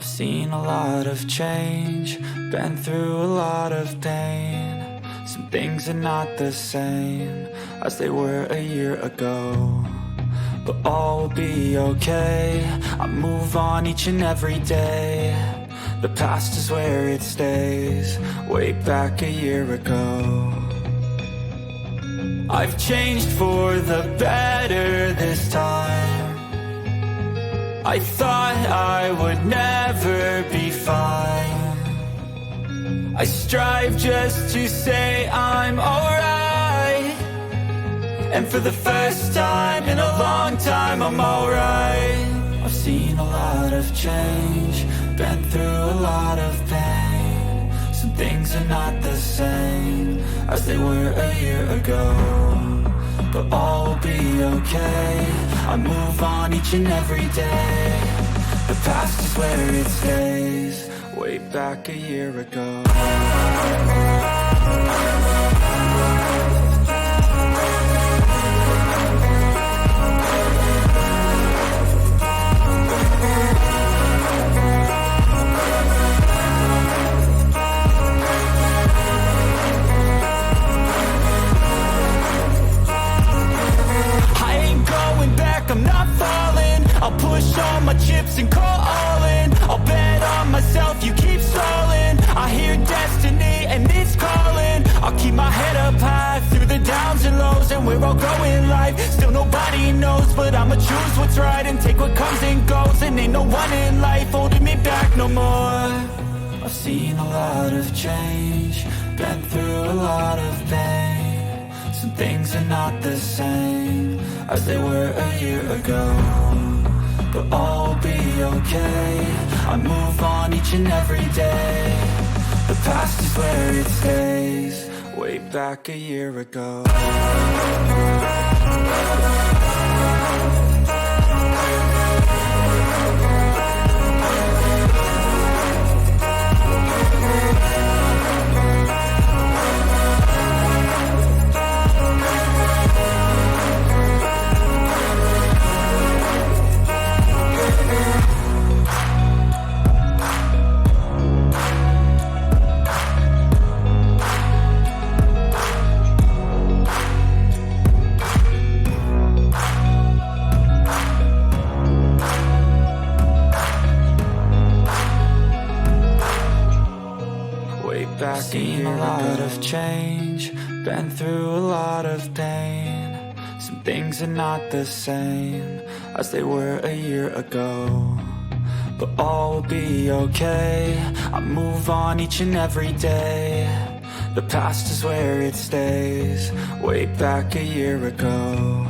I've seen a lot of change, been through a lot of pain. Some things are not the same as they were a year ago, but all will be okay. I move on each and every day. The past is where it stays, way back a year ago. I've changed for the better this time. I thought I would never be fine. I strive just to say I'm alright, and for the first time in a long time I'm alright. I've seen a lot of change, been through a lot of pain. Some things are not the same as they were a year ago, but all will be okay. I move on each and every day. The past is where it stays, way back a year ago. I'm not falling, I'll push all my chips and call all in. I'll bet on myself, you keep stalling. I hear destiny and it's calling. I'll keep my head up high through the downs and lows, and we're all growing life. Still nobody knows, but I'ma choose what's right and take what comes and goes. And ain't no one in life holding me back no more. I've seen a lot of change, been through a lot of pain. Some things are not the same as they were a year ago, but all will be okay. I move on each and every day. The past is where it stays, way back a year ago. Seen a lot of change, been through a lot of pain. Some things are not the same as they were a year ago, but all will be okay. I move on each and every day. The past is where it stays, way back a year ago.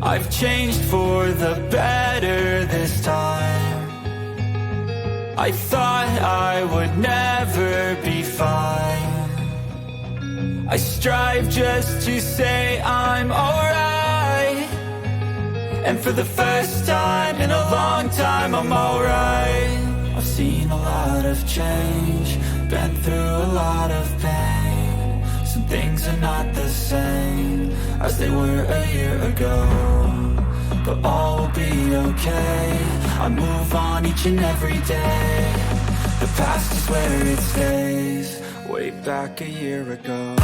I've changed for the better this time. I thought I would never be fine. I strive just to say I'm alright, and for the first time in a long time I'm alright. I've seen a lot of change, been through a lot of pain. Some things are not the same as they were a year ago, but all will be okay. I move on each and every day. The past is where it stays, way back a year ago.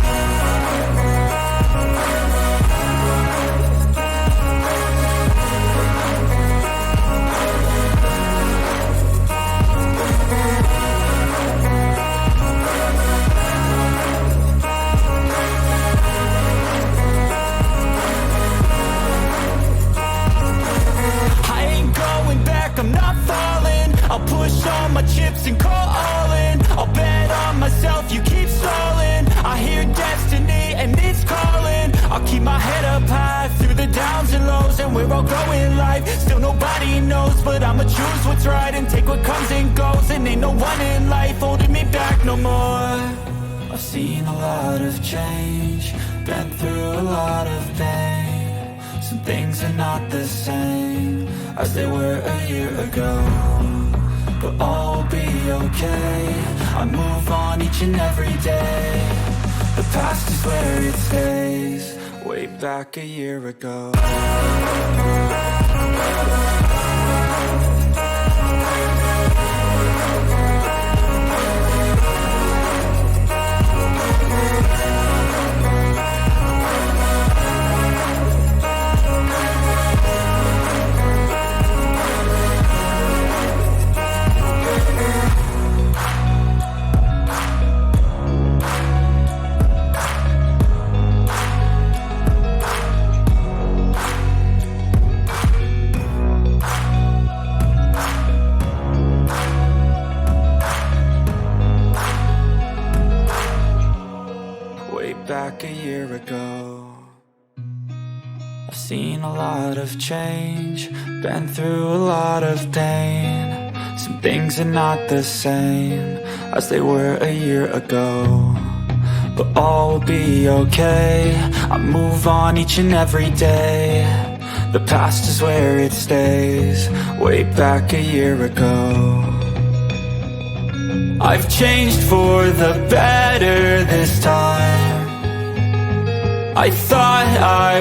I'm not falling, I'll push all my chips and call all in. I'll bet on myself, you keep stalling. I hear destiny and it's calling. I'll keep my head up high through the downs and lows, and we're all growing life. Still nobody knows, but I'ma choose what's right and take what comes and goes. And ain't no one in life holding me back no more. I've seen a lot of change, been through a lot of pain. Some things are not the same as they were a year ago, but all will be okay. I move on each and every day. The past is where it stays, way back a year ago. back a year ago. I've seen a lot of change, been through a lot of pain. Some things are not the same as they were a year ago, but all will be okay. I move on each and every day. The past is where it stays, way back a year ago. I've changed for the better this time. I thought I